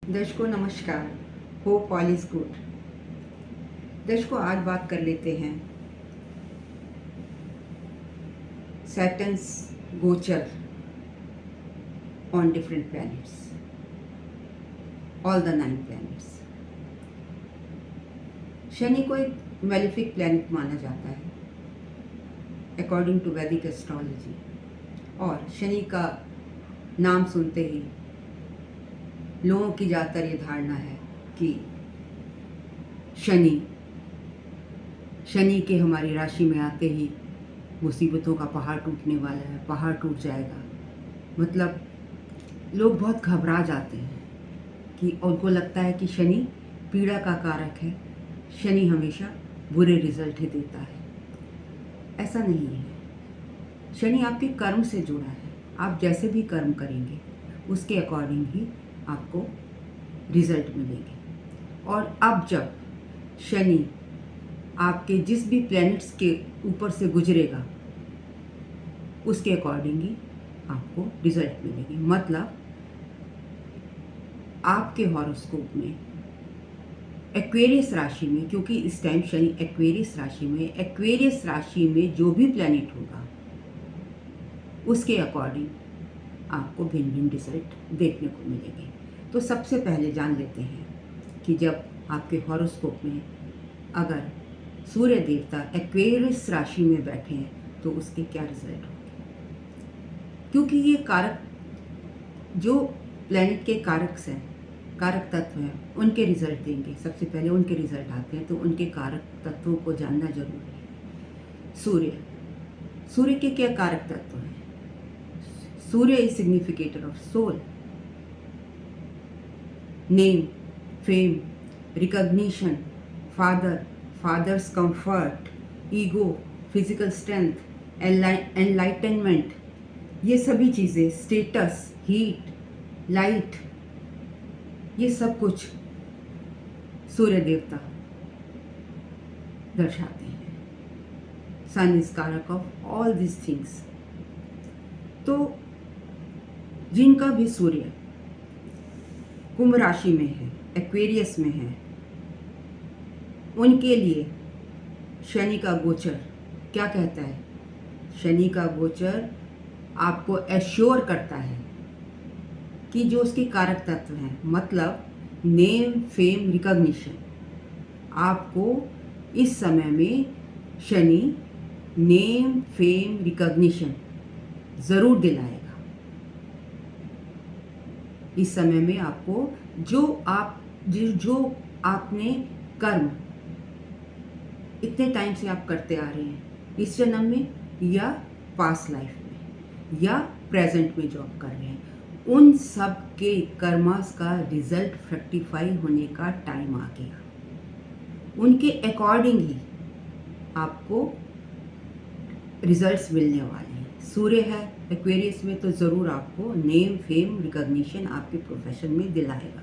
दर्शकों नमस्कार। Hope all is good. दर्शकों आज बात कर लेते हैं सैटर्न्स गोचर on different planets, all the 9 planets. Shani को एक मेलेफिक प्लैनेट माना जाता है अकॉर्डिंग टू वैदिक एस्ट्रोलॉजी, और शनि का नाम सुनते ही लोगों की ज़्यादातर ये धारणा है कि शनि के हमारी राशि में आते ही मुसीबतों का पहाड़ टूटने वाला है, पहाड़ टूट जाएगा। मतलब लोग बहुत घबरा जाते हैं कि उनको लगता है कि शनि पीड़ा का कारक है, शनि हमेशा बुरे रिजल्ट ही देता है। ऐसा नहीं है। शनि आपके कर्म से जुड़ा है। आप जैसे भी कर्म करेंगे उसके अकॉर्डिंग ही आपको रिजल्ट मिलेंगे। और अब जब शनि आपके जिस भी प्लैनेट्स के ऊपर से गुजरेगा उसके अकॉर्डिंग ही आपको रिजल्ट मिलेंगे। मतलब आपके हॉरोस्कोप में एक्वेरियस राशि में, क्योंकि इस टाइम शनि एक्वेरियस राशि में जो भी प्लैनेट होगा उसके अकॉर्डिंग आपको भिन्न भिन्न रिजल्ट देखने को मिलेंगे। तो सबसे पहले जान लेते हैं कि जब आपके हॉरोस्कोप में अगर सूर्य देवता एक्वेरियस राशि में बैठे हैं तो उसके क्या रिजल्ट होंगे, क्योंकि ये कारक जो प्लैनेट के कारक तत्व हैं उनके रिजल्ट देंगे। सबसे पहले उनके रिजल्ट आते हैं, तो उनके कारक तत्वों को जानना जरूरी है। सूर्य के क्या कारक तत्व हैं? Surya is significator of soul, name, fame, recognition, father's comfort, ego, physical strength, enlightenment, ये सभी चीज़ें, स्टेटस, हीट, लाइट, ये सब कुछ सूर्य देवता दर्शाते हैं। सन इज कारक ऑफ ऑल दिस थिंग्स। तो जिनका भी सूर्य कुंभ राशि में है, एक्वेरियस में है, उनके लिए शनि का गोचर क्या कहता है? शनि का गोचर आपको एश्योर करता है कि जो उसके कारक तत्व हैं, मतलब नेम, फेम, रिकॉग्निशन, आपको इस समय में शनि नेम, फेम, रिकॉग्निशन ज़रूर दिलाएगा। इस समय में आपको जो आपने कर्म इतने टाइम से आप करते आ रहे हैं, इस जन्म में या पास्ट लाइफ में या प्रेजेंट में जॉब कर रहे हैं, उन सब के कर्मास का रिजल्ट फ्रैक्टिफाई होने का टाइम आ गया। उनके अकॉर्डिंग ही आपको रिजल्ट्स मिलने वाले हैं। सूर्य है एक्वेरियस में तो ज़रूर आपको नेम, फेम, रिकॉग्निशन आपके प्रोफेशन में दिलाएगा।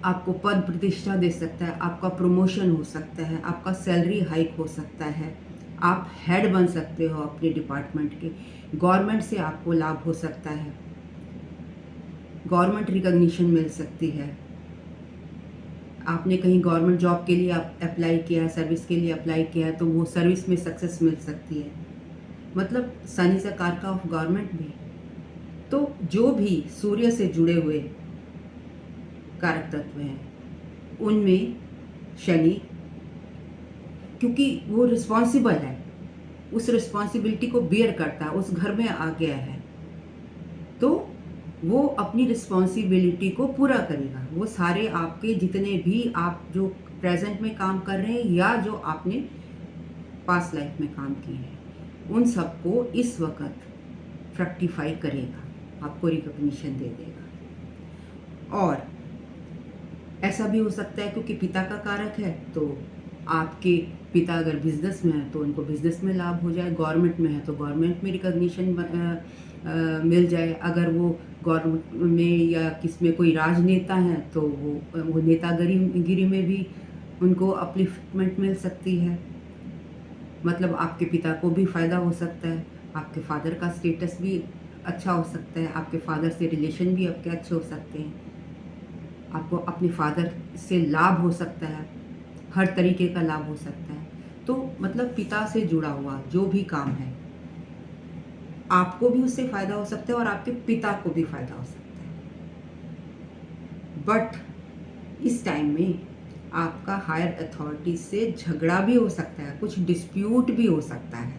आपको पद प्रतिष्ठा दे सकता है, आपका प्रमोशन हो सकता है, आपका सैलरी हाइक हो सकता है, आप हेड बन सकते हो अपने डिपार्टमेंट के, गवर्नमेंट से आपको लाभ हो सकता है, गवर्नमेंट रिकॉग्निशन मिल सकती है। आपने कहीं गवर्नमेंट जॉब के लिए अप्लाई किया है, सर्विस के लिए अप्लाई किया है, तो वो सर्विस में सक्सेस मिल सकती है। मतलब सन इज अ कारक ऑफ गवर्नमेंट भी। तो जो भी सूर्य से जुड़े हुए कारक तत्व हैं उनमें शनि, क्योंकि वो रिस्पॉन्सिबल है, उस रिस्पॉन्सिबिलिटी को बियर करता है, उस घर में आ गया है, तो वो अपनी रिस्पॉन्सिबिलिटी को पूरा करेगा। वो सारे आपके जितने भी आप जो प्रेजेंट में काम कर रहे हैं या जो आपने पास्ट लाइफ में काम किए हैं, उन सबको इस वक्त फ्रैक्टिफाई करेगा, आपको रिकॉग्निशन दे देगा। और ऐसा भी हो सकता है क्योंकि पिता का कारक है, तो आपके पिता अगर बिजनेस में है तो उनको बिजनेस में लाभ हो जाए, गवर्नमेंट में है तो गवर्नमेंट में रिकॉग्निशन मिल जाए। अगर वो गवर्नमेंट में या किस में कोई राजनेता हैं तो वो नेतागिरी में भी उनको अपलिफ्टमेंट मिल सकती है। मतलब आपके पिता को भी फ़ायदा हो सकता है, आपके फादर का स्टेटस भी अच्छा हो सकता है, आपके फादर से रिलेशन भी आपके अच्छे हो सकते हैं, आपको अपने फादर से लाभ हो सकता है, हर तरीके का लाभ हो सकता है। तो मतलब पिता से जुड़ा हुआ जो भी काम है, आपको भी उससे फ़ायदा हो सकता है और आपके पिता को भी फ़ायदा हो सकता है। बट इस टाइम में आपका हायर अथॉरिटी से झगड़ा भी हो सकता है, कुछ डिस्प्यूट भी हो सकता है।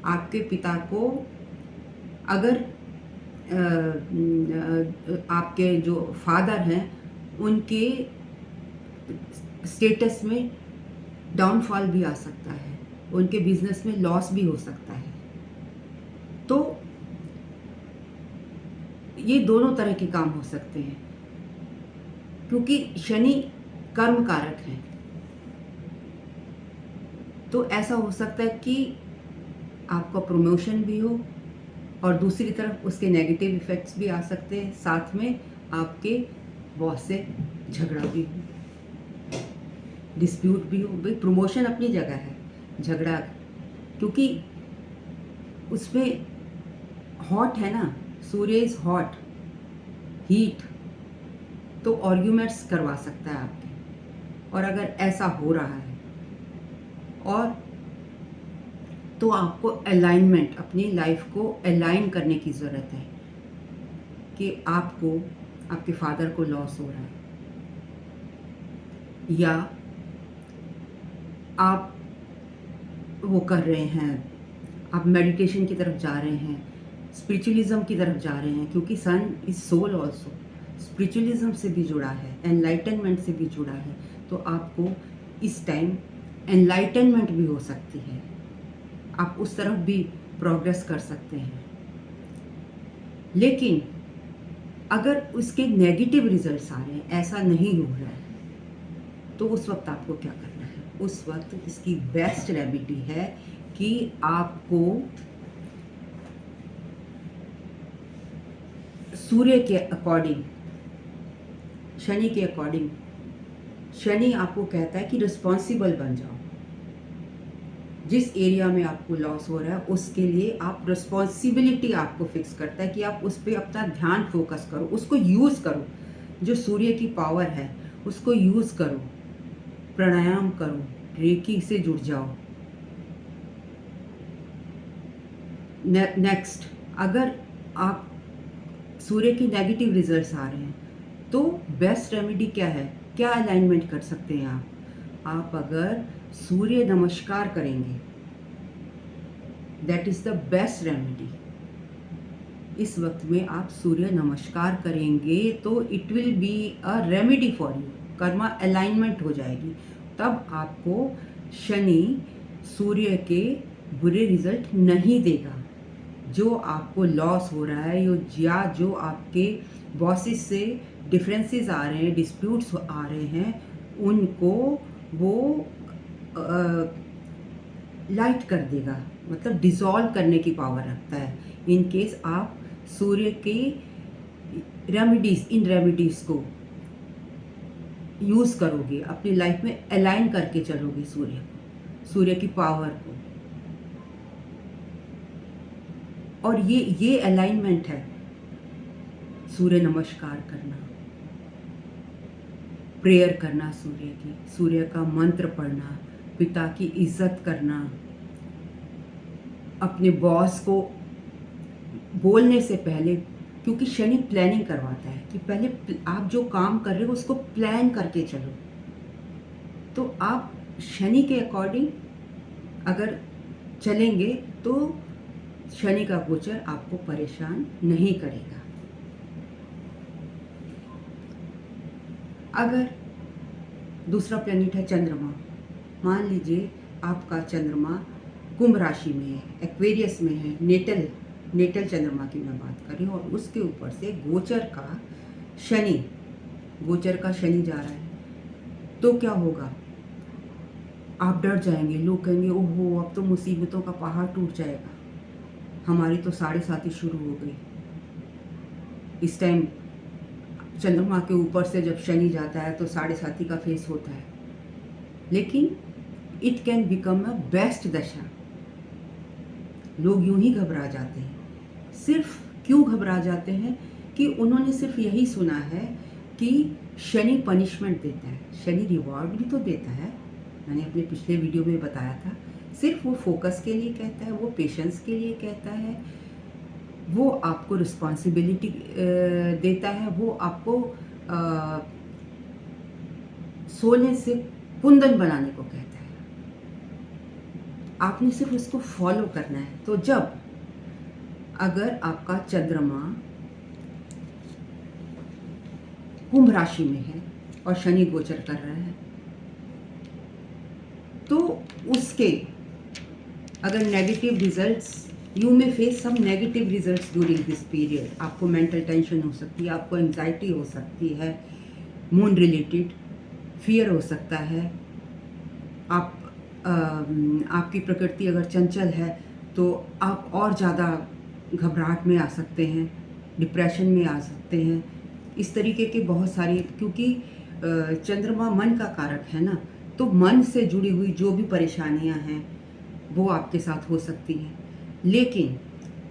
आपके पिता को अगर आपके जो फादर हैं उनके स्टेटस में डाउनफॉल भी आ सकता है, उनके बिजनेस में लॉस भी हो सकता है। तो ये दोनों तरह के काम हो सकते हैं, क्योंकि शनि कर्म कारक है। तो ऐसा हो सकता है कि आपका प्रमोशन भी हो और दूसरी तरफ उसके नेगेटिव इफ़ेक्ट्स भी आ सकते हैं, साथ में आपके बॉस से झगड़ा भी हो, डिस्प्यूट भी हो। भाई प्रमोशन अपनी जगह है, झगड़ा क्योंकि उसमें हॉट है ना, सूर्य इज़ हॉट, हीट, तो आर्ग्यूमेंट्स करवा सकता है आपके। और अगर ऐसा हो रहा है और तो आपको अलाइनमेंट, अपनी लाइफ को अलाइन करने की ज़रूरत है कि आपको आपके फादर को लॉस हो रहा है या आप वो कर रहे हैं, आप मेडिटेशन की तरफ जा रहे हैं, स्पिरिचुअलिज्म की तरफ जा रहे हैं, क्योंकि सन इज सोल ऑल्सो, स्पिरिचुअलिज्म से भी जुड़ा है, एनलाइटनमेंट से भी जुड़ा है। तो आपको इस टाइम एनलाइटनमेंट भी हो सकती है, आप उस तरफ भी प्रोग्रेस कर सकते हैं। लेकिन अगर उसके नेगेटिव रिजल्ट्स आ रहे हैं, ऐसा नहीं हो रहा है, तो उस वक्त आपको क्या करना है? उस वक्त इसकी बेस्ट रेमेडी है कि आपको सूर्य के अकॉर्डिंग, शनि के अकॉर्डिंग, शनि आपको कहता है कि रिस्पॉन्सिबल बन जाओ। जिस एरिया में आपको लॉस हो रहा है उसके लिए आप रिस्पॉन्सिबिलिटी आपको फिक्स करता है कि आप उस पर अपना ध्यान फोकस करो, उसको यूज़ करो। जो सूर्य की पावर है उसको यूज़ करो, प्राणायाम करो, रेकी से जुड़ जाओ। नेक्स्ट, अगर आप सूर्य की नेगेटिव रिजल्ट्स आ रहे हैं तो बेस्ट रेमेडी क्या है, क्या अलाइनमेंट कर सकते हैं आप अगर सूर्य नमस्कार करेंगे, that is the best remedy. इस वक्त में आप सूर्य नमस्कार करेंगे तो it will be a remedy for you, Karma alignment हो जाएगी। तब आपको शनि सूर्य के बुरे रिजल्ट नहीं देगा। जो आपको लॉस हो रहा है या जो आपके बॉसेस से डिफरेंसेस आ रहे हैं, डिस्प्यूट्स आ रहे हैं, उनको वो लाइट कर देगा, मतलब डिसॉल्व करने की पावर रखता है। इन केस आप सूर्य के रेमेडीज़, इन रेमेडीज़ को यूज़ करोगे, अपनी लाइफ में अलाइन करके चलोगे सूर्य की पावर को। और ये अलाइनमेंट है, सूर्य नमस्कार करना, प्रेयर करना सूर्य की, सूर्य का मंत्र पढ़ना, पिता की इज्जत करना, अपने बॉस को बोलने से पहले, क्योंकि शनि प्लानिंग करवाता है कि पहले आप जो काम कर रहे हो उसको प्लान करके चलो। तो आप शनि के अकॉर्डिंग अगर चलेंगे तो शनि का गोचर आपको परेशान नहीं करेगा। अगर दूसरा प्लैनेट है चंद्रमा, मान लीजिए आपका चंद्रमा कुंभ राशि में है, एक्वेरियस में है, नेटल चंद्रमा की मैं बात कर रही हूँ, और उसके ऊपर से गोचर का शनि जा रहा है, तो क्या होगा? आप डर जाएंगे, लोग कहेंगे ओहो अब तो मुसीबतों का पहाड़ टूट जाएगा, हमारी तो 7.5 शुरू हो गई। इस टाइम चंद्रमा के ऊपर से जब शनि जाता है तो 7.5 का फेस होता है, लेकिन it can become a best दशा। लोग यूं ही घबरा जाते हैं, सिर्फ क्यों घबरा जाते हैं कि उन्होंने सिर्फ यही सुना है कि शनि पनिशमेंट देता है, शनि रिवॉर्ड भी तो देता है। मैंने अपने पिछले वीडियो में बताया था। सिर्फ वो फोकस के लिए कहता है, वो पेशेंस के लिए कहता है, वो आपको रिस्पॉन्सिबिलिटी देता है, वो आपको सोने से कुंदन बनाने को कहता है। आपने सिर्फ उसको फॉलो करना है। तो जब अगर आपका चंद्रमा कुंभ राशि में है और शनि गोचर कर रहा है, तो उसके अगर negative results, you may face some negative results during this period. आपको मेंटल टेंशन हो सकती है, आपको एंजाइटी हो सकती है, मून रिलेटेड फियर हो सकता है। आपकी प्रकृति अगर चंचल है तो आप और ज़्यादा घबराहट में आ सकते हैं, डिप्रेशन में आ सकते हैं। इस तरीके के बहुत सारे, क्योंकि चंद्रमा मन का कारक है ना, तो मन से जुड़ी हुई जो भी परेशानियां हैं वो आपके साथ हो सकती हैं। लेकिन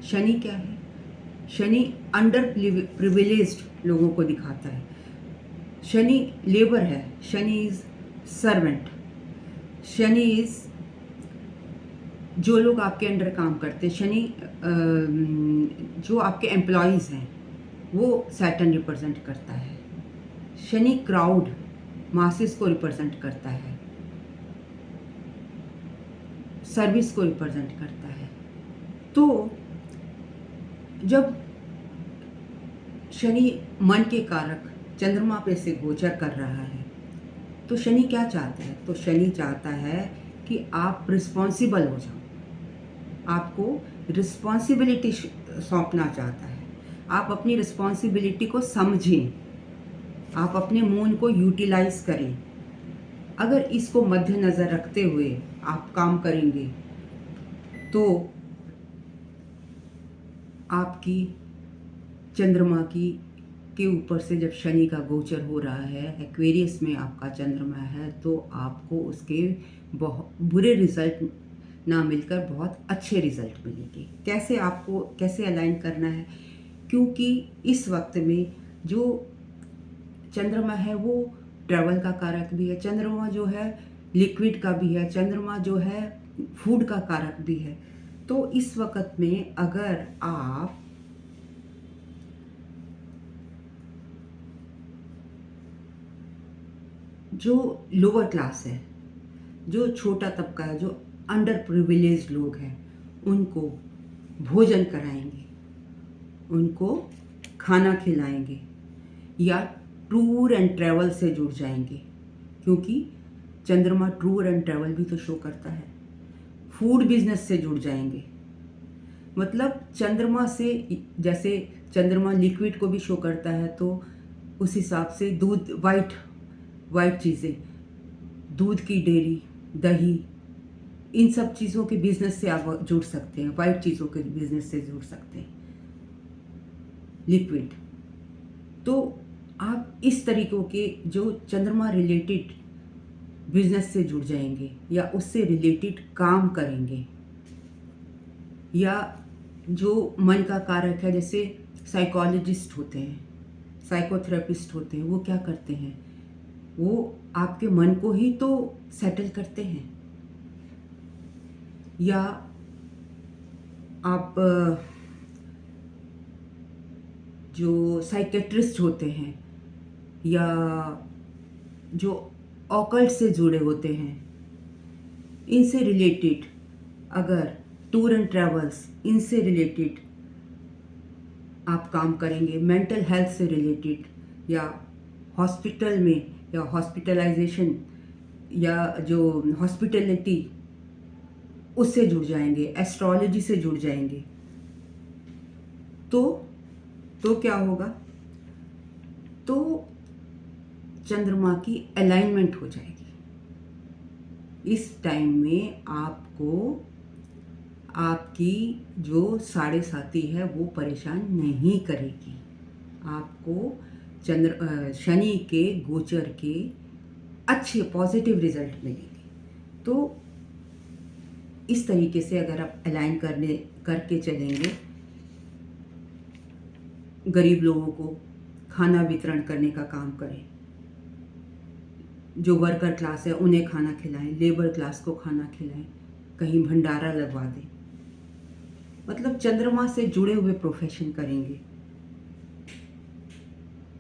शनि क्या है? शनि अंडर प्रिविलेज्ड लोगों को दिखाता है। शनि लेबर है, Shani is servant, Shani is जो लोग आपके अंडर काम करते हैं, शनि जो आपके एम्प्लॉयज़ हैं वो सैटर्न रिप्रेजेंट करता है। शनि क्राउड मासेस को रिप्रेजेंट करता है, सर्विस को रिप्रेजेंट करता है। तो जब शनि मन के कारक चंद्रमा पे से गोचर कर रहा है, तो शनि क्या चाहता है? तो शनि चाहता है कि आप रिस्पॉन्सिबल हो जाओ, आपको रिस्पॉन्सिबिलिटी सौंपना चाहता है। आप अपनी रिस्पॉन्सिबिलिटी को समझें, आप अपने मून को यूटिलाइज करें। अगर इसको मद्देनज़र रखते हुए आप काम करेंगे तो आपकी चंद्रमा की के ऊपर से जब शनि का गोचर हो रहा है, एक्वेरियस में आपका चंद्रमा है, तो आपको उसके बहुत बुरे रिजल्ट ना मिलकर बहुत अच्छे रिजल्ट मिलेंगे। कैसे आपको कैसे अलाइन करना है? क्योंकि इस वक्त में जो चंद्रमा है वो ट्रैवल का कारक भी है, चंद्रमा जो है लिक्विड का भी है, चंद्रमा जो है फूड का कारक भी है। तो इस वक्त में अगर आप जो लोअर क्लास है, जो छोटा तबका है, जो अंडर प्रिविलेज लोग हैं, उनको भोजन कराएंगे, उनको खाना खिलाएंगे, या टूर एंड ट्रैवल से जुड़ जाएंगे, क्योंकि चंद्रमा टूर एंड ट्रैवल भी तो शो करता है। फूड बिजनेस से जुड़ जाएंगे, मतलब चंद्रमा से, जैसे चंद्रमा लिक्विड को भी शो करता है, तो उस हिसाब से दूध, वाइट चीज़ें, दूध की डेयरी, दही, इन सब चीज़ों के बिजनेस से आप जुड़ सकते हैं, वाइट चीज़ों के बिजनेस से जुड़ सकते हैं, लिक्विड। तो आप इस तरीक़ों के जो चंद्रमा रिलेटेड बिजनेस से जुड़ जाएंगे, या उससे रिलेटेड काम करेंगे, या जो मन का कारक है, जैसे साइकोलॉजिस्ट होते हैं, साइकोथेरेपिस्ट होते हैं, वो क्या करते हैं? वो आपके मन को ही तो सेटल करते हैं। या आप जो साइकेट्रिस्ट होते हैं, या जो ऑकल्ट से जुड़े होते हैं, इनसे रिलेटेड अगर टूर एंड ट्रैवल्स, इनसे रिलेटेड आप काम करेंगे, मेंटल हेल्थ से रिलेटेड, या हॉस्पिटल में, या हॉस्पिटलाइजेशन, या जो हॉस्पिटलिटी, उससे जुड़ जाएंगे, एस्ट्रोलॉजी से जुड़ जाएंगे, तो क्या होगा? तो चंद्रमा की अलाइनमेंट हो जाएगी। इस टाइम में आपको आपकी जो साढ़े साथी है वो परेशान नहीं करेगी। आपको शनि के गोचर के अच्छे पॉजिटिव रिजल्ट मिलेंगे। तो इस तरीके से अगर आप अलाइन करके चलेंगे गरीब लोगों को खाना वितरण करने का काम करें, जो वर्कर क्लास है उन्हें खाना खिलाएं, लेबर क्लास को खाना खिलाएं, कहीं भंडारा लगवा दें। मतलब चंद्रमा से जुड़े हुए प्रोफेशन करेंगे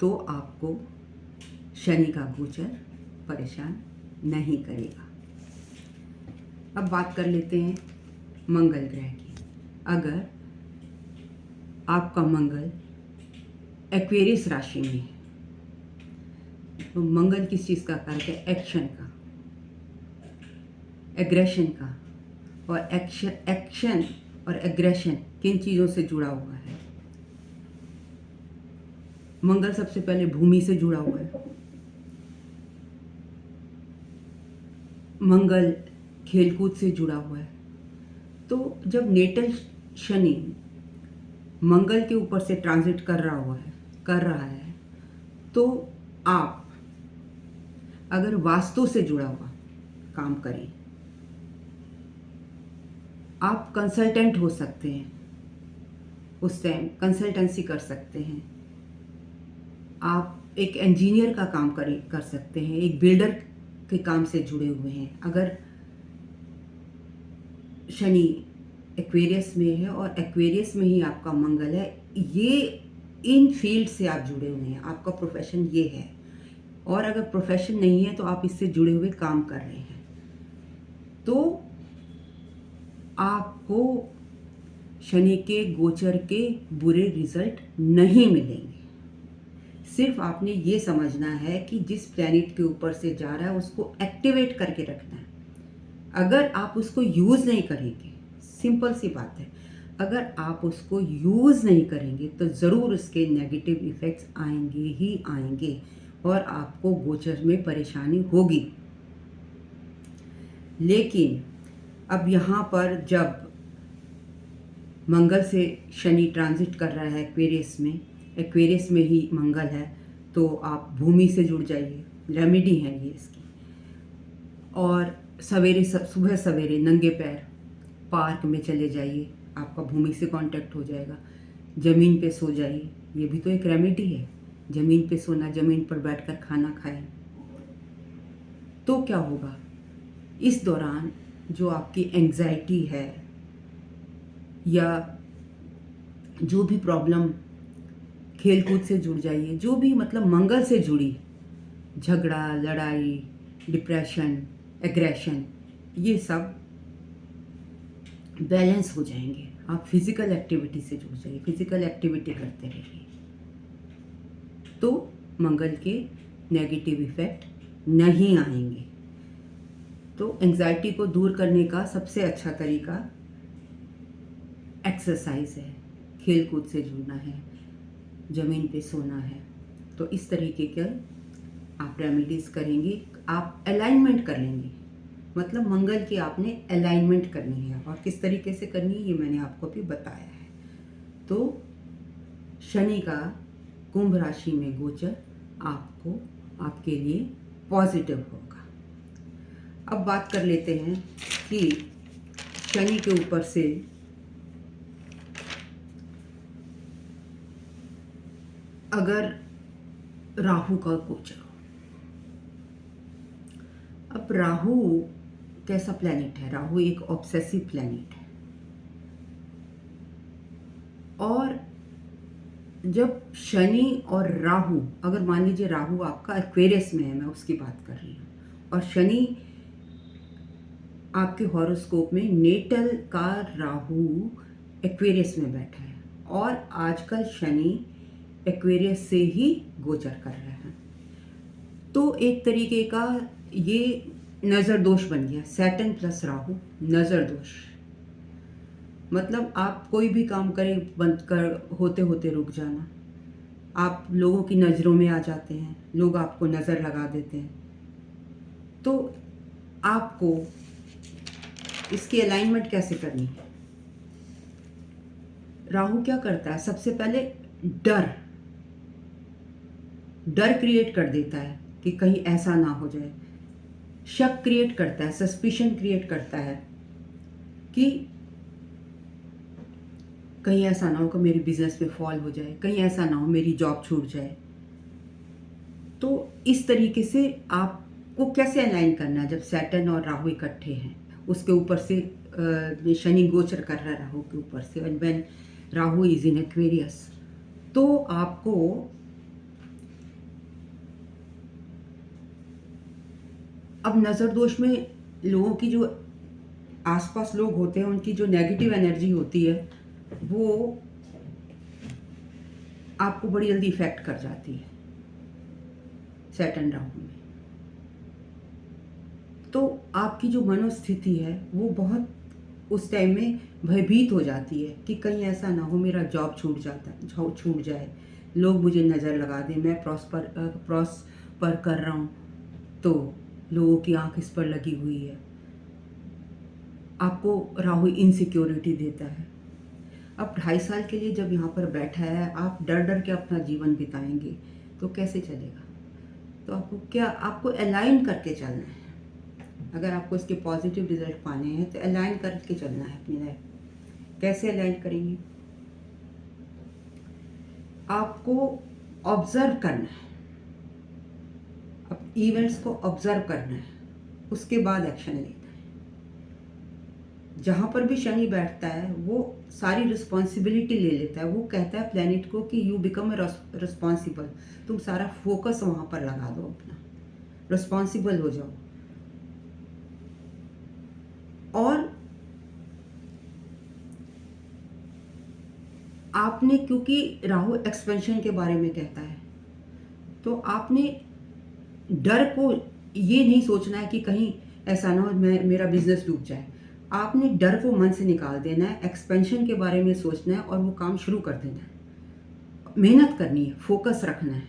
तो आपको शनि का गोचर परेशान नहीं करेगा। अब बात कर लेते हैं मंगल ग्रह की। अगर आपका मंगल एक्वेरियस राशि में है तो मंगल किस चीज़ का कारक है? एक्शन का, एग्रेशन का। और एक्शन और एग्रेशन किन चीज़ों से जुड़ा हुआ है? मंगल सबसे पहले भूमि से जुड़ा हुआ है। मंगल खेलकूद से जुड़ा हुआ है। तो जब नेटल शनि मंगल के ऊपर से ट्रांजिट कर रहा है तो आप अगर वास्तु से जुड़ा हुआ काम करें, आप कंसल्टेंट हो सकते हैं, उस टाइम कंसल्टेंसी कर सकते हैं, आप एक इंजीनियर का काम कर सकते हैं, एक बिल्डर के काम से जुड़े हुए हैं। अगर शनि एक्वेरियस में है और एक्वेरियस में ही आपका मंगल है, ये इन फील्ड से आप जुड़े हुए हैं, आपका प्रोफेशन ये है। और अगर प्रोफेशन नहीं है तो आप इससे जुड़े हुए काम कर रहे हैं तो आपको शनि के गोचर के बुरे रिजल्ट नहीं मिलेंगे। सिर्फ आपने ये समझना है कि जिस प्लैनेट के ऊपर से जा रहा है उसको एक्टिवेट करके रखना है। अगर आप उसको यूज़ नहीं करेंगे, सिंपल सी बात है, अगर आप उसको यूज़ नहीं करेंगे तो ज़रूर उसके नेगेटिव इफ़ेक्ट्स आएंगे ही आएंगे और आपको गोचर में परेशानी होगी। लेकिन अब यहाँ पर जब मंगल से शनि ट्रांजिट कर रहा है एक्वेरियस में ही मंगल है, तो आप भूमि से जुड़ जाइए, रेमेडी है ये इसकी। और सुबह सवेरे नंगे पैर पार्क में चले जाइए, आपका भूमि से कांटेक्ट हो जाएगा। ज़मीन पे सो जाइए, ये भी तो एक रेमेडी है। ज़मीन पे सोना, ज़मीन पर बैठकर खाना खाएं तो क्या होगा? इस दौरान जो आपकी एंग्जाइटी है या जो भी प्रॉब्लम, खेलकूद से जुड़ जाइए, जो भी मतलब मंगल से जुड़ी झगड़ा, लड़ाई, डिप्रेशन, एग्रेशन, ये सब बैलेंस हो जाएंगे। आप फिज़िकल एक्टिविटी से जुड़ जाइए, फिज़िकल एक्टिविटी करते रहिए तो मंगल के नेगेटिव इफ़ेक्ट नहीं आएंगे। तो एंग्जाइटी को दूर करने का सबसे अच्छा तरीका एक्सरसाइज है, खेल कूद से जुड़ना है, ज़मीन पे सोना है। तो इस तरीके के आप रेमेडीज़ करेंगे, आप अलाइनमेंट कर लेंगे। मतलब मंगल की आपने अलाइनमेंट करनी है और किस तरीके से करनी है ये मैंने आपको भी बताया है। तो शनि का कुंभ राशि में गोचर आपके लिए पॉजिटिव होगा। अब बात कर लेते हैं कि शनि के ऊपर से अगर राहु का गोचर हो। अब राहु कैसा प्लैनेट है? राहु एक ऑब्सेसिव प्लैनेट है और जब शनि और राहु, अगर मान लीजिए राहु आपका एक्वेरियस में है, मैं उसकी बात कर रही हूँ, और शनि आपके हॉरोस्कोप में नेटल का राहु एक्वेरियस में बैठा है और आजकल शनि एक्वेरियस से ही गोचर कर रहे हैं, तो एक तरीके का ये नज़र दोष बन गया। सैटर्न प्लस राहु नज़र दोष, मतलब आप कोई भी काम करें बंद कर होते होते रुक जाना, आप लोगों की नज़रों में आ जाते हैं, लोग आपको नज़र लगा देते हैं। तो आपको इसकी अलाइनमेंट कैसे करनी है? राहु क्या करता है? सबसे पहले डर क्रिएट कर देता है कि कहीं ऐसा ना हो जाए, शक क्रिएट करता है, सस्पिशन क्रिएट करता है कि कहीं ऐसा ना हो कि मेरी बिजनेस में फॉल हो जाए, कहीं ऐसा ना हो मेरी जॉब छूट जाए। तो इस तरीके से आपको कैसे अलाइन करना है जब सैटर्न और राहु इकट्ठे हैं, उसके ऊपर से शनि गोचर कर रहा है राहु के ऊपर से, and when Rahu is in Aquarius, तो आपको अब नज़र दोष में लोगों की जो आसपास लोग होते हैं उनकी जो नेगेटिव एनर्जी होती है वो आपको बड़ी जल्दी इफेक्ट कर जाती है सैटर्न राहु में। तो आपकी जो मनोस्थिति है वो बहुत उस टाइम में भयभीत हो जाती है कि कहीं ऐसा ना हो मेरा जॉब छूट जाए, लोग मुझे नज़र लगा दें, मैं प्रॉस्पर कर रहा हूँ तो लोगों की आंख इस पर लगी हुई है। आपको राहु इनसिक्योरिटी देता है। अब 2.5 साल के लिए जब यहाँ पर बैठा है, आप डर डर के अपना जीवन बिताएंगे तो कैसे चलेगा? तो आपको अलाइन करके चलना है। अगर आपको इसके पॉजिटिव रिजल्ट पाने हैं तो अलाइन करके चलना है अपनी लाइफ। कैसे अलाइन करेंगे? आपको ऑब्जर्व करना है, अब इवेंट्स को ऑब्जर्व करना है, उसके बाद एक्शन लेना है। जहाँ पर भी शनि बैठता है वो सारी रिस्पॉन्सिबिलिटी ले लेता है। वो कहता है प्लैनेट को कि यू बिकम रिस्पॉन्सिबल, तुम सारा फोकस वहाँ पर लगा दो, अपना रिस्पॉन्सिबल हो जाओ। और आपने, क्योंकि राहु एक्सपेंशन के बारे में कहता है, तो आपने डर को ये नहीं सोचना है कि कहीं ऐसा ना हो मेरा बिजनेस डूब जाए। आपने डर को मन से निकाल देना है, एक्सपेंशन के बारे में सोचना है और वो काम शुरू कर देना है। मेहनत करनी है, फोकस रखना है,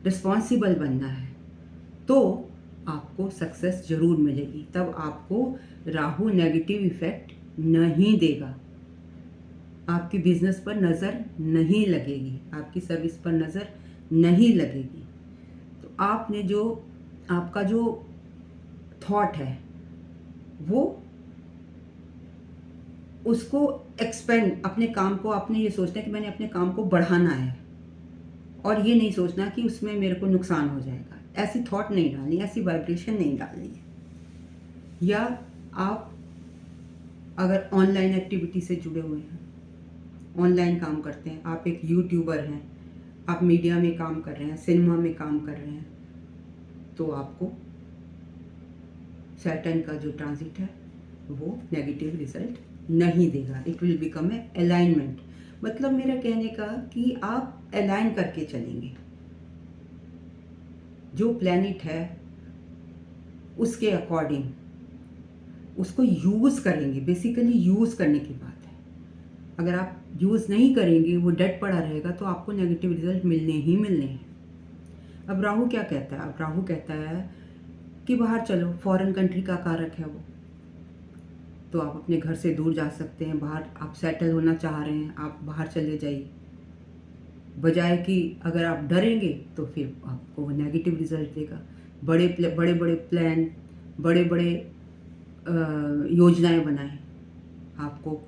रिस्पॉन्सिबल बनना है, तो आपको सक्सेस जरूर मिलेगी। तब आपको राहु नेगेटिव इफेक्ट नहीं देगा, आपकी बिजनेस पर नज़र नहीं लगेगी, आपकी सर्विस पर नज़र नहीं लगेगी। तो आपका जो थॉट है वो उसको एक्सपेंड, अपने काम को आपने ये सोचना है कि मैंने अपने काम को बढ़ाना है, और ये नहीं सोचना कि उसमें मेरे को नुकसान हो जाएगा। ऐसी थॉट नहीं डालनी, ऐसी वाइब्रेशन नहीं डालनी है। या आप अगर ऑनलाइन एक्टिविटी से जुड़े हुए हैं, ऑनलाइन काम करते हैं, आप एक यूट्यूबर हैं, आप मीडिया में काम कर रहे हैं, सिनेमा में काम कर रहे हैं, तो आपको सैटर्न का जो ट्रांजिट है वो नेगेटिव रिजल्ट नहीं देगा। It will become a alignment. मतलब मेरा कहने का कि आप अलाइन करके चलेंगे, जो प्लैनेट है उसके अकॉर्डिंग उसको यूज़ करेंगे। बेसिकली यूज़ करने की बात है। अगर आप यूज़ नहीं करेंगे, वो डेड पड़ा रहेगा, तो आपको नेगेटिव रिजल्ट मिलने ही मिलने हैं। अब राहु क्या कहता है? अब राहु कहता है कि बाहर चलो, फॉरेन कंट्री का कारक है वो, तो आप अपने घर से दूर जा सकते हैं, बाहर आप सेटल होना चाह रहे हैं, आप बाहर चले जाइए। बजाय कि अगर आप डरेंगे तो फिर आपको नेगेटिव रिजल्ट देगा। बड़े बड़े प्लान, बड़े बड़े योजनाएं बनाएं, आपको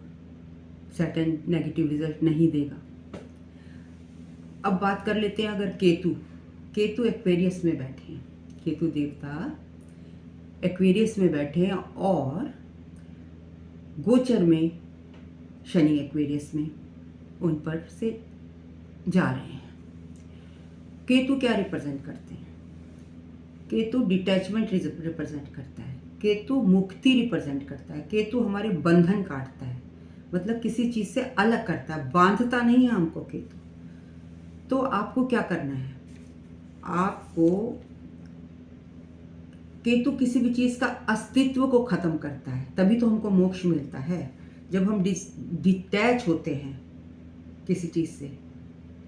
सैटर्न नेगेटिव रिजल्ट नहीं देगा। अब बात कर लेते हैं अगर केतु एक्वेरियस में बैठे हैं, केतु देवता एक्वेरियस में बैठे हैं और गोचर में शनि एक्वेरियस में उन पर से जा रहे हैं। केतु क्या रिप्रेजेंट करते हैं? केतु डिटैचमेंट रिप्रेजेंट करता है, केतु मुक्ति रिप्रेजेंट करता है, केतु हमारे बंधन काटता है, मतलब किसी चीज़ से अलग करता है, बांधता नहीं है हमको केतु। तो आपको क्या करना है? आपको केतु किसी भी चीज़ का अस्तित्व को ख़त्म करता है, तभी तो हमको मोक्ष मिलता है। जब हम डिटैच होते हैं किसी चीज़ से,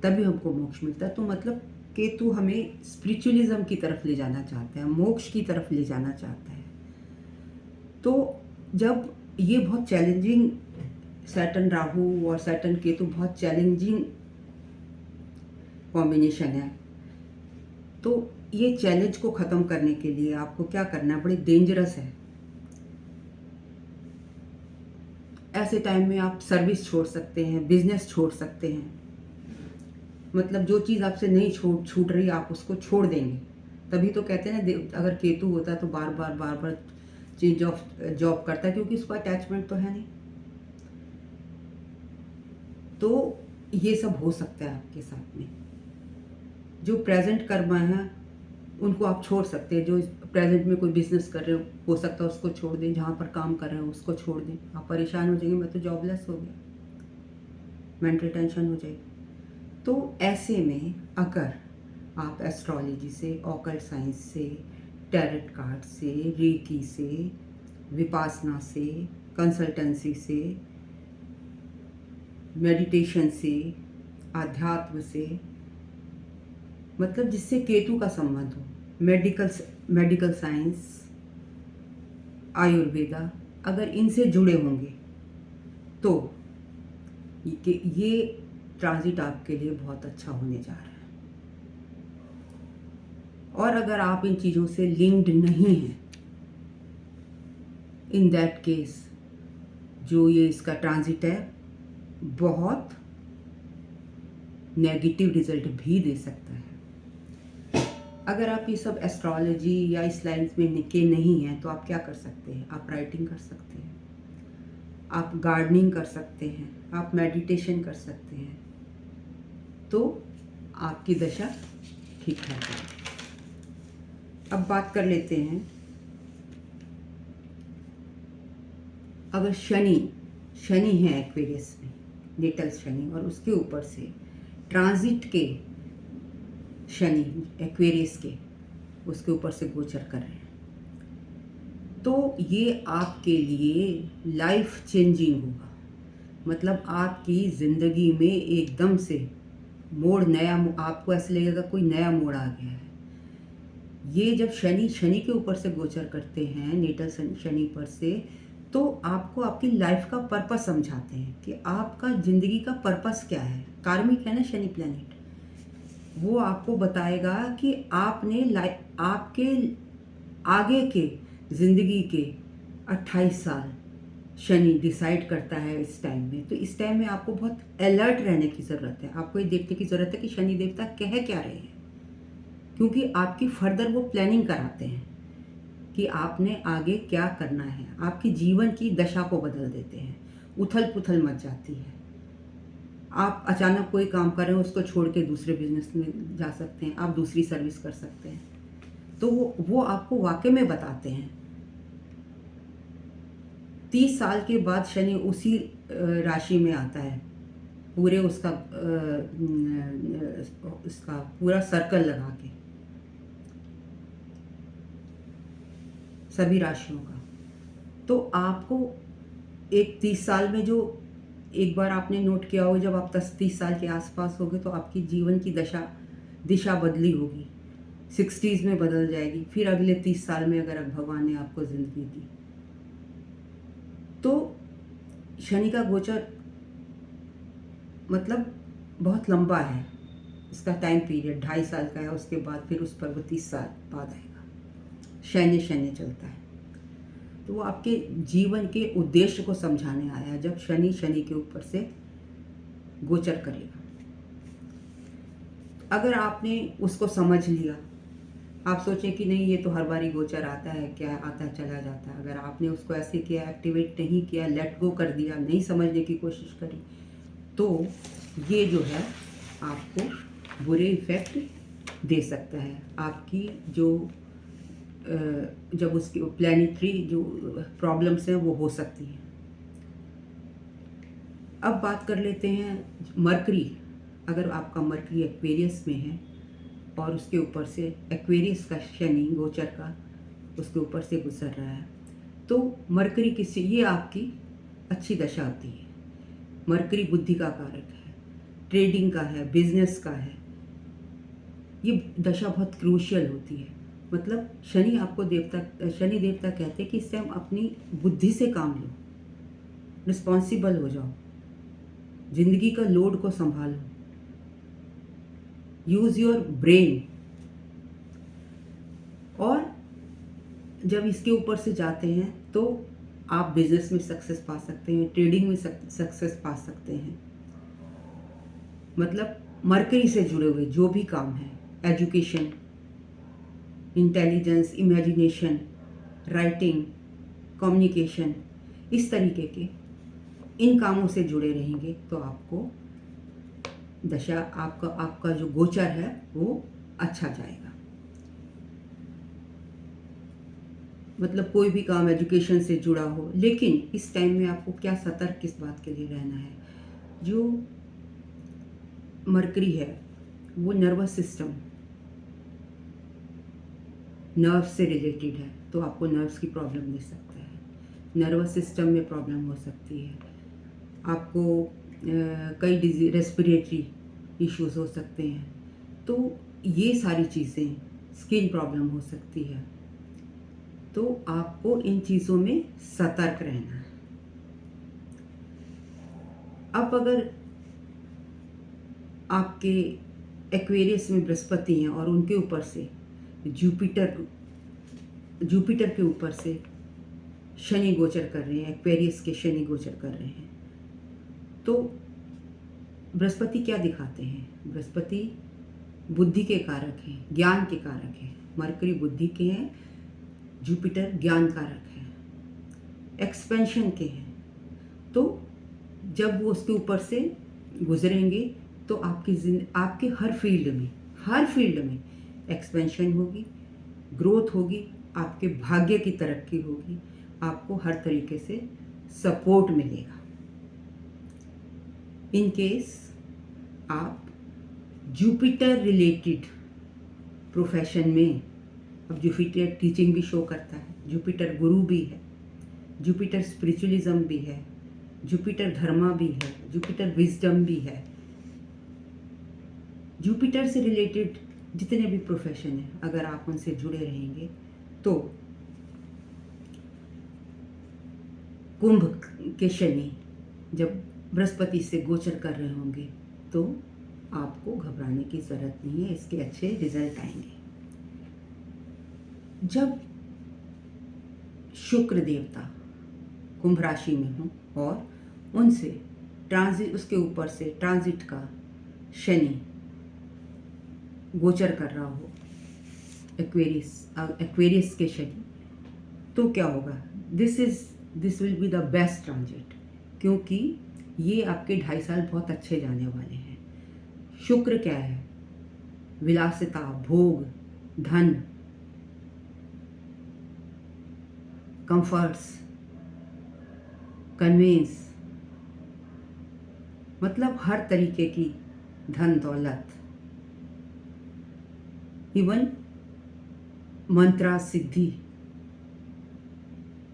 तभी हमको मोक्ष मिलता है। तो मतलब केतु हमें स्पिरिचुअलिज्म की तरफ ले जाना चाहता है, मोक्ष की तरफ ले जाना चाहता है। तो जब ये बहुत चैलेंजिंग, सैटर्न राहु और सैटर्न केतु बहुत चैलेंजिंग कॉम्बिनेशन है, तो ये चैलेंज को ख़त्म करने के लिए आपको क्या करना है? बड़ी डेंजरस है। ऐसे टाइम में आप सर्विस छोड़ सकते हैं, बिजनेस छोड़ सकते हैं। मतलब जो चीज़ आपसे नहीं छूट रही आप उसको छोड़ देंगे। तभी तो कहते हैं ना, अगर केतु होता है तो बार बार चेंज ऑफ जॉब करता है, क्योंकि उसको अटैचमेंट तो है नहीं। तो ये सब हो सकता है आपके साथ में। जो प्रेजेंट कर्मा है उनको आप छोड़ सकते हैं। जो प्रेजेंट में कोई बिजनेस कर रहे हो सकता है उसको छोड़ दें। जहाँ पर काम कर रहे हो उसको छोड़ दें। आप परेशान हो जाएंगे, मैं तो जॉबलेस हो गया, मेंटल टेंशन हो जाएगी। तो ऐसे में अगर आप एस्ट्रोलॉजी से, ऑकल्ट साइंस से, टैरेट कार्ड से, रेकी से, विपासना से, कंसल्टेंसी से, मेडिटेशन से, आध्यात्म से, मतलब जिससे केतु का संबंध हो, मेडिकल साइंस, आयुर्वेदा, अगर इनसे जुड़े होंगे तो ये ट्रांजिट आपके लिए बहुत अच्छा होने जा रहा है। और अगर आप इन चीज़ों से लिंक्ड नहीं हैं, इन दैट केस जो ये इसका ट्रांजिट है बहुत नेगेटिव रिजल्ट भी दे सकता है। अगर आप ये सब एस्ट्रोलॉजी या इस लाइन में निके नहीं हैं तो आप क्या कर सकते हैं? आप राइटिंग कर सकते हैं, आप गार्डनिंग कर सकते हैं, आप मेडिटेशन कर सकते हैं, तो आपकी दशा ठीक ठाक है। अब बात कर लेते हैं, अगर शनि है एक्वेरियस में, नेटल शनि, और उसके ऊपर से ट्रांजिट के शनि एक्वेरियस के उसके ऊपर से गोचर कर रहे हैं, तो ये आपके लिए लाइफ चेंजिंग होगा। मतलब आपकी ज़िंदगी में एकदम से नया आपको ऐसे लगेगा कोई नया मोड़ आ गया है। ये जब शनि के ऊपर से गोचर करते हैं, नेटल शनि पर से, तो आपको आपकी लाइफ का पर्पस समझाते हैं कि आपका ज़िंदगी का पर्पस क्या है। कार्मिक है ना शनि प्लैनेट, वो आपको बताएगा कि आपने आपके आगे के ज़िंदगी के 28 साल शनि डिसाइड करता है इस टाइम में। तो इस टाइम में आपको बहुत अलर्ट रहने की ज़रूरत है। आपको ये देखने की ज़रूरत है कि शनि देवता कह क्या रहे हैं, क्योंकि आपकी फर्दर वो प्लानिंग कराते हैं कि आपने आगे क्या करना है। आपकी जीवन की दशा को बदल देते हैं, उथल पुथल मच जाती है। आप अचानक कोई काम कर रहे हो, उसको छोड़ के दूसरे बिजनेस में जा सकते हैं, आप दूसरी सर्विस कर सकते हैं। तो वो आपको वाकई में बताते हैं। 30 साल के बाद शनि उसी राशि में आता है, पूरे उसका पूरा सर्कल लगा के सभी राशियों का। तो आपको एक 30 साल में, जो एक बार आपने नोट किया होगा, जब आप 30 साल के आसपास होगे तो आपकी जीवन की दिशा बदली होगी, 60s में बदल जाएगी। फिर अगले 30 साल में अगर भगवान ने आपको ज़िंदगी दी तो शनि का गोचर मतलब बहुत लंबा है, इसका टाइम पीरियड 2.5 साल का है। उसके बाद फिर उस पर 30 साल बाद आएगा, शनि चलता है। तो वो आपके जीवन के उद्देश्य को समझाने आया है जब शनि के ऊपर से गोचर करेगा। अगर आपने उसको समझ लिया, आप सोचें कि नहीं ये तो हर बारी गोचर आता है, क्या आता चला जाता है। अगर आपने उसको ऐसे किया, एक्टिवेट नहीं किया, लेट गो कर दिया, नहीं समझने की कोशिश करी, तो ये जो है आपको बुरे इफ़ेक्ट दे सकता है। आपकी जो जब उसकी प्लानिटरी जो प्रॉब्लम्स हैं वो हो सकती हैं। अब बात कर लेते हैं मरकरी। अगर आपका मरकरी एक्वेरियस में है और उसके ऊपर से एक्वेरियस का शनि गोचर का उसके ऊपर से गुजर रहा है, तो मरकरी ये आपकी अच्छी दशा होती है। मरकरी बुद्धि का कारक है, ट्रेडिंग का है, बिजनेस का है। ये दशा बहुत क्रूशियल होती है। मतलब शनि देवता कहते हैं कि इससे हम अपनी बुद्धि से काम लो, रिस्पॉन्सिबल हो जाओ, जिंदगी का लोड को संभालो, यूज योर ब्रेन। और जब इसके ऊपर से जाते हैं तो आप बिजनेस में सक्सेस पा सकते हैं, ट्रेडिंग में सक्सेस पा सकते हैं। मतलब मरकरी से जुड़े हुए जो भी काम है, education, intelligence, imagination, writing, communication, इस तरीके के इन कामों से जुड़े रहेंगे तो आपको दशा, आपका जो गोचर है वो अच्छा जाएगा। मतलब कोई भी काम एजुकेशन से जुड़ा हो, लेकिन इस टाइम में आपको क्या सतर्क किस बात के लिए रहना है, जो मरकरी है वो नर्वस सिस्टम, नर्व से रिलेटेड है, तो आपको नर्व्स की प्रॉब्लम दे सकता है, नर्वस सिस्टम में प्रॉब्लम हो सकती है, आपको कई डिजीज, रेस्पिरेटरी इश्यूज हो सकते हैं। तो ये सारी चीज़ें, स्किन प्रॉब्लम हो सकती है, तो आपको इन चीज़ों में सतर्क रहना है। अब अगर आपके एक्वेरियस में बृहस्पति हैं और उनके ऊपर से जुपिटर के ऊपर से शनि गोचर कर रहे हैं, एक्वेरियस के शनि गोचर कर रहे हैं, तो बृहस्पति क्या दिखाते हैं? बृहस्पति बुद्धि के कारक हैं, ज्ञान के कारक हैं। मरकरी बुद्धि के हैं, जुपिटर ज्ञान कारक है, एक्सपेंशन के हैं। तो जब वो उसके ऊपर से गुजरेंगे तो आपके हर फील्ड में एक्सपेंशन होगी, ग्रोथ होगी, आपके भाग्य की तरक्की होगी, आपको हर तरीके से सपोर्ट मिलेगा। इन केस आप जुपिटर रिलेटेड प्रोफेशन में, अब जुपिटर टीचिंग भी शो करता है, जुपिटर गुरु भी है, जुपिटर स्पिरिचुअलिज्म भी है, जुपिटर धर्मा भी है, जुपिटर विजडम भी है। जुपिटर से रिलेटेड जितने भी प्रोफेशन हैं, अगर आप उनसे जुड़े रहेंगे तो कुंभ के शनि जब बृहस्पति से गोचर कर रहे होंगे तो आपको घबराने की ज़रूरत नहीं है, इसके अच्छे रिजल्ट आएंगे। जब शुक्र देवता कुंभ राशि में हों और उनसे उसके ऊपर से ट्रांजिट का शनि गोचर कर रहा हो, एक्वेरियस के शनि, तो क्या होगा? This will be the best transit, क्योंकि ये आपके 2.5 साल बहुत अच्छे जाने वाले हैं। शुक्र क्या है? विलासिता, भोग, धन, कंफर्ट्स, कन्वेंस, मतलब हर तरीके की धन दौलत, इवन मंत्रा सिद्धि,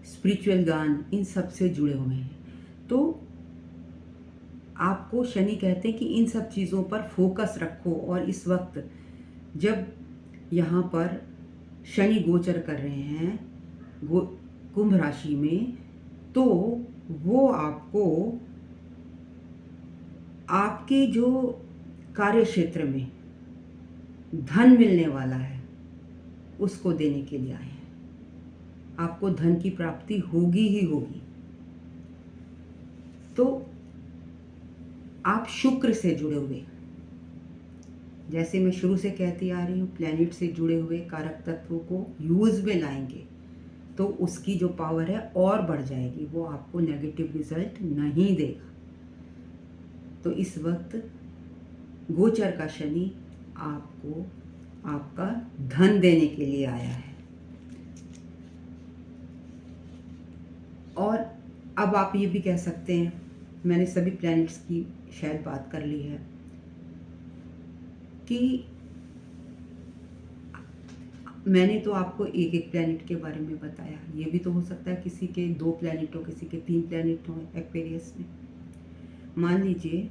स्पिरिचुअल ज्ञान, इन सब से जुड़े हुए हैं। तो आपको शनि कहते हैं कि इन सब चीज़ों पर फोकस रखो, और इस वक्त जब यहाँ पर शनि गोचर कर रहे हैं कुंभ राशि में, तो वो आपको आपके जो कार्य क्षेत्र में धन मिलने वाला है उसको देने के लिए आए हैं। आपको धन की प्राप्ति होगी ही होगी। तो आप शुक्र से जुड़े हुए, जैसे मैं शुरू से कहती आ रही हूँ, प्लैनेट से जुड़े हुए कारक तत्वों को यूज में लाएंगे तो उसकी जो पावर है और बढ़ जाएगी, वो आपको नेगेटिव रिजल्ट नहीं देगा। तो इस वक्त गोचर का शनि आपको आपका धन देने के लिए आया है। और अब आप ये भी कह सकते हैं, मैंने सभी प्लैनेट्स की शायद बात कर ली है, कि मैंने तो आपको एक एक प्लैनेट के बारे में बताया, ये भी तो हो सकता है किसी के 2 प्लैनेट हो, किसी के 3 प्लैनेट हो एक्वेरियस में। मान लीजिए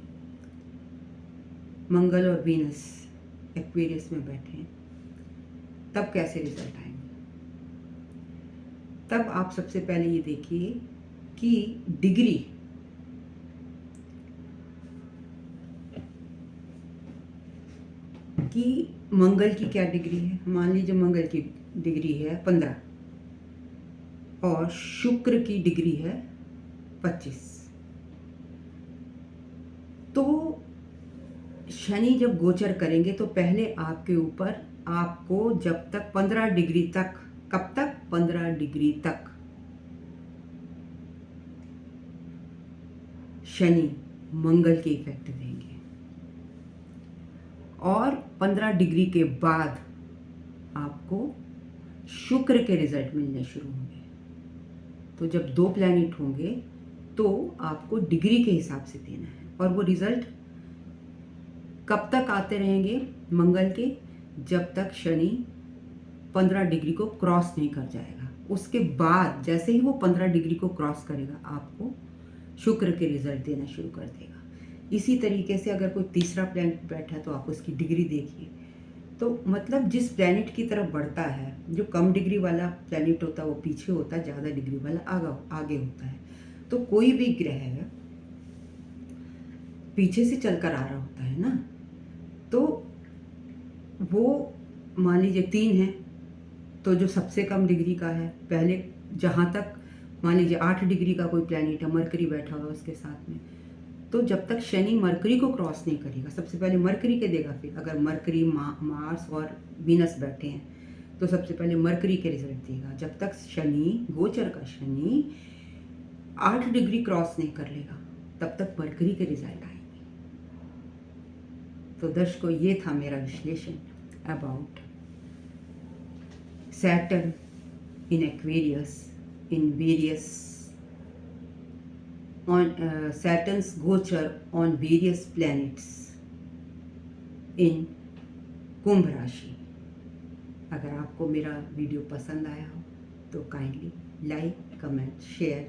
मंगल और वीनस एक्वेरियस में बैठे हैं, तब कैसे रिजल्ट आएंगे? तब आप सबसे पहले ये देखिए कि डिग्री, कि मंगल की क्या डिग्री है। मान लीजिए मंगल की डिग्री है 15, और शुक्र की डिग्री है 25। तो शनि जब गोचर करेंगे तो पहले आपके ऊपर, आपको जब तक 15 डिग्री तक, कब तक, 15 डिग्री तक शनि मंगल के इफेक्ट देंगे और 15 डिग्री के बाद आपको शुक्र के रिजल्ट मिलने शुरू होंगे। तो जब 2 प्लैनेट होंगे तो आपको डिग्री के हिसाब से देना है और वो रिजल्ट कब तक आते रहेंगे मंगल के, जब तक शनि 15 डिग्री को क्रॉस नहीं कर जाएगा। उसके बाद जैसे ही वो 15 डिग्री को क्रॉस करेगा आपको शुक्र के रिजल्ट देना शुरू कर देगा। इसी तरीके से अगर कोई तीसरा प्लैनेट बैठा है तो आप उसकी डिग्री देखिए। तो मतलब जिस प्लैनेट की तरफ बढ़ता है, जो कम डिग्री वाला प्लैनेट होता है वो पीछे होता है, ज़्यादा डिग्री वाला आगे होता है। तो कोई भी ग्रह पीछे से चलकर आ रहा होता है ना, तो वो मान लीजिए 3 है तो जो सबसे कम डिग्री का है, पहले जहाँ तक मान लीजिए 8 डिग्री का कोई प्लैनेट है, मरकरी बैठा हुआ उसके साथ में, तो जब तक शनि मरकरी को क्रॉस नहीं करेगा, सबसे पहले मरकरी के देगा। फिर अगर मरकरी, मार्स और वीनस बैठे हैं तो सबसे पहले मरकरी के रिजल्ट देगा। जब तक शनि, गोचर का शनि 8 डिग्री क्रॉस नहीं कर लेगा तब तक मरकरी के रिजल्ट आएंगे। तो दर्शकों, ये था मेरा विश्लेषण about Saturn in Aquarius in various on Saturn's gochar on various planets in कुंभ राशि। अगर आपको मेरा वीडियो पसंद आया हो तो kindly like, comment, share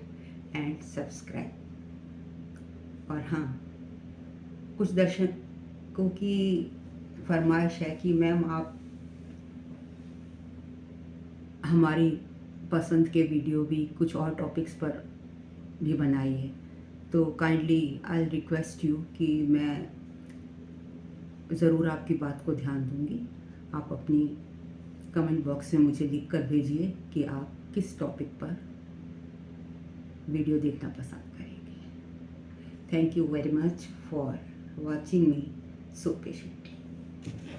and subscribe. और हाँ, कुछ दर्शकों की फरमाइश है कि मैम आप हमारी पसंद के वीडियो भी कुछ और टॉपिक्स पर भी बनाइए। तो काइंडली आई रिक्वेस्ट यू कि मैं ज़रूर आपकी बात को ध्यान दूंगी। आप अपनी कमेंट बॉक्स में मुझे लिख कर भेजिए कि आप किस टॉपिक पर वीडियो देखना पसंद करेंगे। Thank you very much for watching me so patiently.